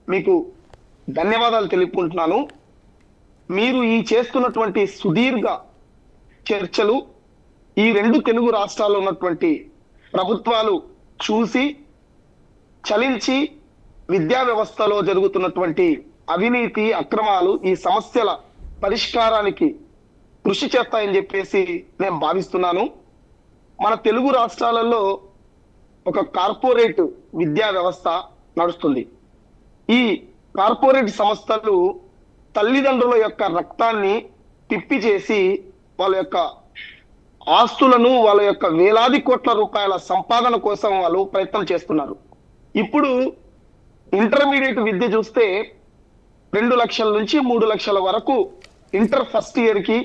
మీకు ధన్యవాదాలు తెలుపుకుంటున్నాను. మీరు ఈ చేస్తున్నటువంటి సుదీర్ఘ చర్చలు ఈ రెండు తెలుగు రాష్ట్రాల్లో ఉన్నటువంటి ప్రభుత్వాలు చూసి చలించి విద్యా వ్యవస్థలో జరుగుతున్నటువంటి అవినీతి అక్రమాలు ఈ సమస్యల పరిష్కారానికి కృషి చేస్తాయని చెప్పేసి నేను భావిస్తున్నాను. మన తెలుగు రాష్ట్రాలలో ఒక కార్పొరేట్ విద్యా వ్యవస్థ నడుస్తుంది. ఈ కార్పొరేట్ సంస్థలు తల్లిదండ్రుల యొక్క రక్తాన్ని పిప్పి చేసి వాళ్ళ యొక్క ఆస్తులను వాళ్ళ యొక్క వేలాది కోట్ల రూపాయల సంపాదన కోసం వాళ్ళు ప్రయత్నం చేస్తున్నారు. ఇప్పుడు ఇంటర్మీడియట్ విద్య చూస్తే 2 లక్షల నుంచి 3 లక్షల వరకు ఇంటర్ ఫస్ట్ ఇయర్ కి,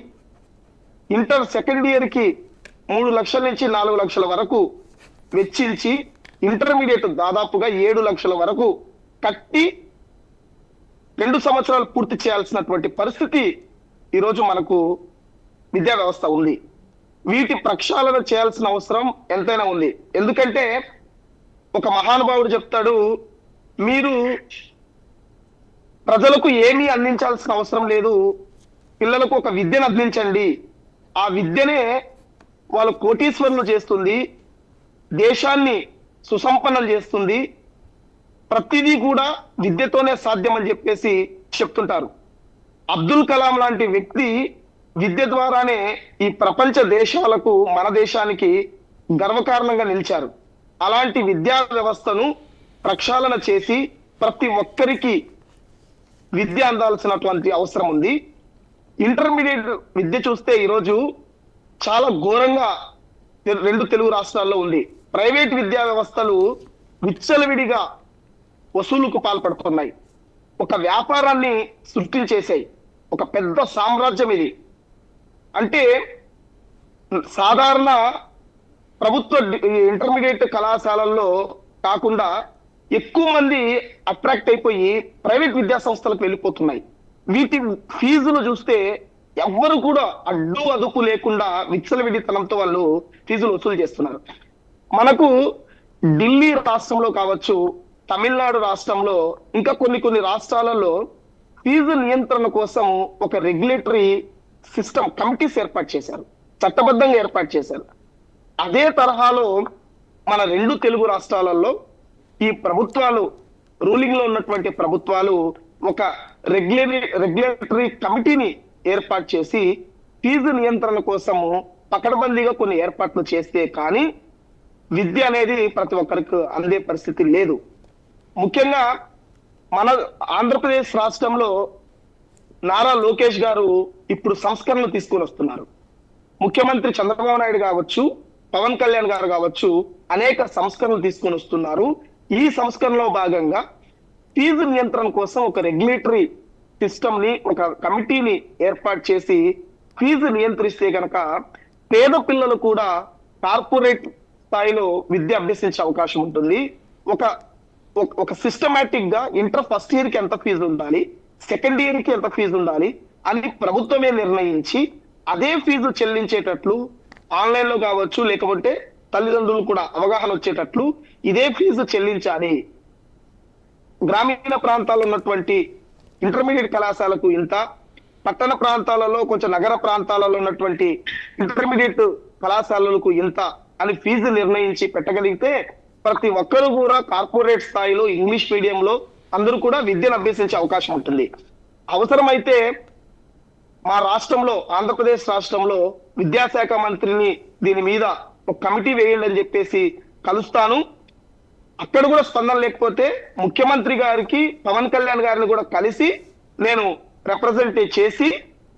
ఇంటర్ సెకండ్ ఇయర్ కి 3 లక్షల నుంచి 4 లక్షల వరకు వెచ్చించి ఇంటర్మీడియట్ దాదాపుగా 7 లక్షల వరకు కట్టి 2 సంవత్సరాలు పూర్తి చేయాల్సినటువంటి పరిస్థితి ఈరోజు మనకు విద్యా వ్యవస్థ ఉంది. వీటి ప్రక్షాళన చేయాల్సిన అవసరం ఎంతైనా ఉంది. ఎందుకంటే ఒక మహానుభావుడు చెప్తాడు, మీరు ప్రజలకు ఏమీ అందించాల్సిన అవసరం లేదు, పిల్లలకు ఒక విద్యను అందించండి. ఆ విద్యనే వాళ్ళు కోటీశ్వరులు చేస్తుంది, దేశాన్ని సుసంపన్నం చేస్తుంది, ప్రతిదీ కూడా విద్యతోనే సాధ్యం అని చెప్పేసి చెప్తుంటారు. అబ్దుల్ కలాం లాంటి వ్యక్తి విద్య ద్వారానే ఈ ప్రపంచ దేశాలకు మన దేశానికి గర్వకారణంగా నిలిచారు. అలాంటి విద్యా వ్యవస్థను ప్రక్షాళన చేసి ప్రతి ఒక్కరికి విద్య అందాల్సినటువంటి అవసరం ఉంది. ఇంటర్మీడియట్ విద్య చూస్తే ఈరోజు చాలా ఘోరంగా 2 తెలుగు రాష్ట్రాల్లో ఉంది. ప్రైవేట్ విద్యా వ్యవస్థలు విచ్చలవిడిగా వసూలుకు పాల్పడుతున్నాయి. ఒక వ్యాపారాన్ని సృష్టించేసాయి. ఒక పెద్ద సామ్రాజ్యం ఇది. అంటే సాధారణ ప్రభుత్వ ఇంటర్మీడియట్ కళాశాలల్లో కాకుండా ఎక్కువ మంది అట్రాక్ట్ అయిపోయి ప్రైవేట్ విద్యా సంస్థలకు వెళ్ళిపోతున్నాయి. వీటి ఫీజులు చూస్తే ఎవ్వరు కూడా అడ్డు అదుపు లేకుండా విచ్చలవిడితనంతో వాళ్ళు ఫీజులు వసూలు చేస్తున్నారు. మనకు ఢిల్లీ రాష్ట్రంలో కావచ్చు, తమిళనాడు రాష్ట్రంలో, ఇంకా కొన్ని రాష్ట్రాలలో ఫీజు నియంత్రణ కోసం ఒక రెగ్యులేటరీ సిస్టమ్ కమిటీస్ ఏర్పాటు చేశారు, చట్టబద్ధంగా ఏర్పాటు చేశారు. అదే తరహాలో మన 2 తెలుగు రాష్ట్రాలలో ఈ ప్రభుత్వాలు, రూలింగ్ లో ఉన్నటువంటి ప్రభుత్వాలు ఒక రెగ్యులేటరీ కమిటీని ఏర్పాటు చేసి ఫీజు నియంత్రణ కోసము పకడ్బందీగా కొన్ని ఏర్పాట్లు చేస్తే కానీ విద్య అనేది ప్రతి ఒక్కరికి అందే పరిస్థితి లేదు. ముఖ్యంగా మన ఆంధ్రప్రదేశ్ రాష్ట్రంలో నారా లోకేష్ గారు ఇప్పుడు సంస్కరణలు తీసుకొని వస్తున్నారు. ముఖ్యమంత్రి చంద్రబాబు నాయుడు కావచ్చు, పవన్ కళ్యాణ్ గారు కావచ్చు, అనేక సంస్కరణలు తీసుకొని వస్తున్నారు. ఈ సంస్కరణలో భాగంగా ఫీజు నియంత్రణ కోసం ఒక రెగ్యులేటరీ సిస్టమ్ ని, ఒక కమిటీని ఏర్పాటు చేసి ఫీజు నియంత్రిస్తే గనక పేద పిల్లలు కూడా కార్పొరేట్ స్థాయిలో విద్య అభ్యసించే అవకాశం ఉంటుంది. ఒక సిస్టమేటిక్ గా ఇంటర్ ఫస్ట్ ఇయర్ కి ఎంత ఫీజు ఉండాలి, సెకండ్ ఇయర్ కి ఎంత ఫీజు ఉండాలి అని ప్రభుత్వమే నిర్ణయించి అదే ఫీజు చెల్లించేటట్లు, ఆన్లైన్ లో కావచ్చు లేకపోతే తల్లిదండ్రులు కూడా అవగాహన వచ్చేటట్లు ఇదే ఫీజు చెల్లించాలి. గ్రామీణ ప్రాంతాల్లో ఉన్నటువంటి ఇంటర్మీడియట్ కళాశాలకు ఇంత, పట్టణ ప్రాంతాలలో కొంచెం నగర ప్రాంతాలలో ఉన్నటువంటి ఇంటర్మీడియట్ కళాశాలలకు ఇంత అని ఫీజు నిర్ణయించి పెట్టగలిగితే ప్రతి ఒక్కరు కూడా కార్పొరేట్ స్థాయిలో ఇంగ్లీష్ మీడియంలో అందరూ కూడా విద్యను అభ్యసించే అవకాశం ఉంటుంది. అవసరమైతే మా రాష్ట్రంలో, ఆంధ్రప్రదేశ్ రాష్ట్రంలో విద్యాశాఖ మంత్రిని దీని మీద ఒక కమిటీ వేయండి అని చెప్పేసి కలుస్తాను. అక్కడ కూడా స్పందన లేకపోతే ముఖ్యమంత్రి గారికి, పవన్ కళ్యాణ్ గారిని కూడా కలిసి నేను రిప్రజెంట్ చేసి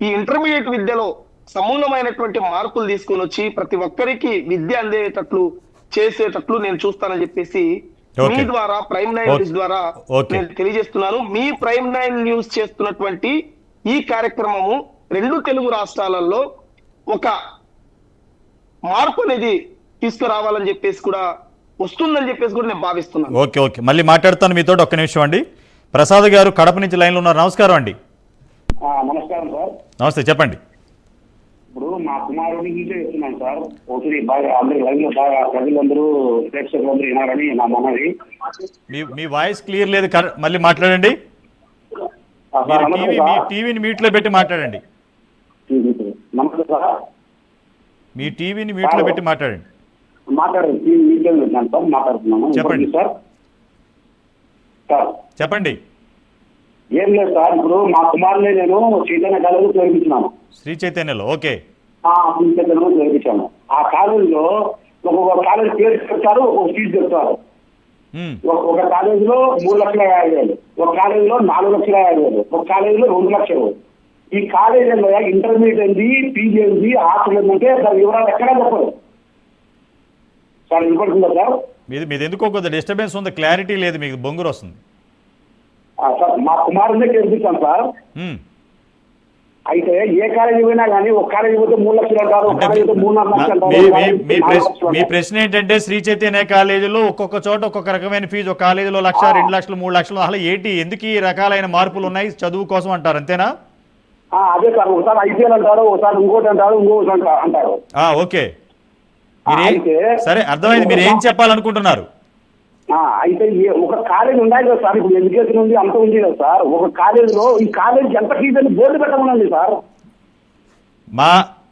ఈ ఇంటర్మీడియట్ విద్యలో సమూలమైనటువంటి మార్పులు తీసుకొని వచ్చి ప్రతి ఒక్కరికి విద్య అందేటట్లు చేసేటట్లు నేను చూస్తానని చెప్పేసి మీ ద్వారా, ప్రైమ్ 9 న్యూస్ ద్వారా నేను తెలియజేస్తున్నాను. మీ ప్రైమ్ 9 న్యూస్ చేస్తున్నటువంటి ఈ కార్యక్రమము 2 తెలుగు రాష్ట్రాలలో ఒక మార్పు అనేది తీసుకురావాలని చెప్పేసి కూడా, వస్తుందని చెప్పేసి కూడా నేను భావిస్తున్నాను. ఓకే, మళ్ళీ మాట్లాడతాను మీతో. ఒక్క నిమిషం అండి. ప్రసాద్ గారు కడప నుంచి లైన్లో ఉన్నారు. నమస్కారం అండి. నమస్కారం సార్. నమస్తే, చెప్పండి. ఇప్పుడు మా కుమారుడి నుంచే చెప్తున్నాను సార్. ఒకటి బాగా అందరూ లైవ్ లో బాగా ప్రజలందరూ ప్రేక్షకులందరూ వినాలని నా మనవి. మీ వాయిస్ క్లియర్ లేదు, మళ్ళీ మాట్లాడండి. సార్ నమస్తే మీ సార్. టీవీని మ్యూట్లో పెట్టి మాట్లాడండి. నమస్తే సార్. మీ టీవీని మ్యూట్లో పెట్టి మాట్లాడండి. మాట్లాడండి. మీడియం పెట్టాను సార్, మాట్లాడుతున్నాను. చెప్పండి సార్. సార్ చెప్పండి. ఏం లేదు సార్, ఇప్పుడు మా కుమారుని నేను చైతన్య కాలేజీలో చేర్పించినాను. శ్రీ చైతన్యలో ఓకే. శ్రీ చైతన్యలో చేర్పించాను. ఆ కాలేజీలో ఒక్కొక్క కాలేజీ పేరు చెప్తారు, ఒక్కొక్క ఫీజు చెప్తారు. ఒక కాలేజీలో 3,50,000, ఒక కాలేజీలో 4,50,000, ఒక కాలేజీలో 2 లక్షలు. ఈ కాలేజీలో ఇంటర్మీడియట్ ఏంది, పీజీ ఏంది, హాస్టల్ ఏంటంటే దాని వివరాలు ఎక్కడా చెప్పరు సార్. వినపడుతుందా సార్? మీది ఎందుకో కొద్దిగా డిస్టర్బెన్స్ ఉంది, క్లారిటీ లేదు, మీకు బొంగురు వస్తుంది. సార్ మా కుమారునే చేర్పించాను సార్. అయితే ఏ కాలేజీ పోయినా కానీ ఒక కాలేజీ పోతే 3 లక్షలు అంటారు, ఒక కాలేజీ పోతే 3,5 లక్షలు అంటారు. మీ ప్రశ్న ఏంటంటే శ్రీ చైతన్య కాలేజీలో ఒక్కొక్క చోట ఒక్కొక్క రకమైన ఫీజు, ఒక కాలేజీలో 1,00,000, 2 లక్షలు, 3 లక్షలు, అలా ఏంటి, ఎందుకు ఈ రకాలైన మార్పులు ఉన్నాయి, చదువు కోసం అంటారు అంతేనా? అదే సార్, ఒకసారి ఐపీఎల్ అంటారు, ఒకసారి ఇంకోటి అంటారు, ఇంకోటి అంటారు. ఓకే, సరే అర్థమైంది. మీరు ఏం చెప్పాలనుకుంటున్నారు? అయితే ఒక కాలేజీ ఉండాలి కదా సార్. ఇప్పుడు ఎడ్యుకేషన్ ఉంది, అంత ఉంది కదా సార్. ఒక కాలేజీలో ఈ కాలేజీ ఎంత ఫీజు అని బోర్డు పెట్టమనండి సార్.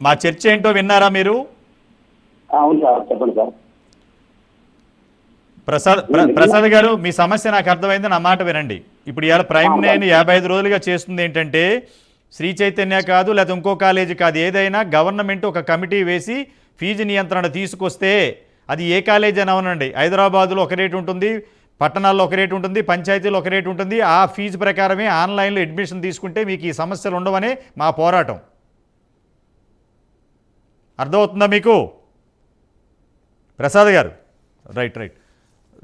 మా చర్చ ఏంటో విన్నారా మీరు? అవును సార్, చెప్పండి సార్. ప్రసాద్ గారు, మీ సమస్య నాకు అర్థమైంది, నా మాట వినండి. ఇప్పుడు ఇవాళ ప్రైమ్ నేను 55 రోజులుగా చేస్తుంది ఏంటంటే, శ్రీ చైతన్య కాదు లేదా ఇంకో కాలేజీ కాదు, ఏదైనా గవర్నమెంట్ ఒక కమిటీ వేసి ఫీజు నియంత్రణ తీసుకొస్తే, అది ఏ కాలేజీ అని అవునండి, హైదరాబాద్లో ఒక రేటు ఉంటుంది, పట్టణాల్లో ఒక రేటు ఉంటుంది, పంచాయతీలో ఒక రేటు ఉంటుంది. ఆ ఫీజు ప్రకారమే ఆన్లైన్లో అడ్మిషన్ తీసుకుంటే మీకు ఈ సమస్యలు ఉండవనే మా పోరాటం. అర్థమవుతుందా మీకు ప్రసాద్ గారు? రైట్.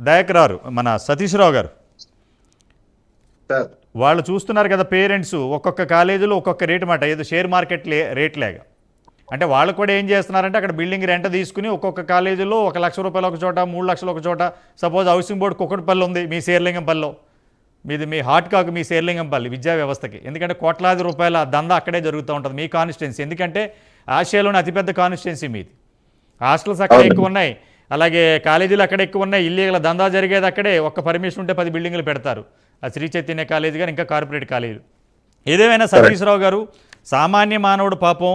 దయాకరారు, మన సతీష్ రావు గారు, వాళ్ళు చూస్తున్నారు కదా పేరెంట్స్, ఒక్కొక్క కాలేజీలో ఒక్కొక్క రేటు మాట, ఏదో షేర్ మార్కెట్ రేట్ లేగా. అంటే వాళ్ళు కూడా ఏం చేస్తున్నారంటే, అక్కడ బిల్డింగ్ రెంట్ తీసుకుని ఒక్కొక్క కాలేజీలో 1,00,000 రూపాయలు ఒక చోట, 3 లక్షలు ఒక చోట. సపోజ్ హౌసింగ్ బోర్డు కుక్కటిపల్లి ఉంది, మీ శేర్లింగంపల్లిలో, మీ హాట్ కాకు మీ శేర్లింగంపల్లి విద్యా వ్యవస్థకి. ఎందుకంటే కోట్లాది రూపాయల దందా అక్కడే జరుగుతూ ఉంటుంది, మీ కాన్స్టిట్యున్సీ. ఎందుకంటే ఆసియాలోని అతిపెద్ద కాన్స్టిట్యున్సీ మీది. హాస్టల్స్ అక్కడ ఎక్కువ ఉన్నాయి, అలాగే కాలేజీలు అక్కడ ఎక్కువ ఉన్నాయి, ఇల్లీగల్ దందా జరిగేది అక్కడే. ఒక్క పర్మిషన్ ఉంటే 10 బిల్డింగ్లు పెడతారు. ఆ శ్రీ చైతన్య కాలేజీ కానీ ఇంకా కార్పొరేట్ కాలేజీలు. ఏదేమైనా సతీశ్వరరావు గారు, సామాన్య మానవుడు పాపం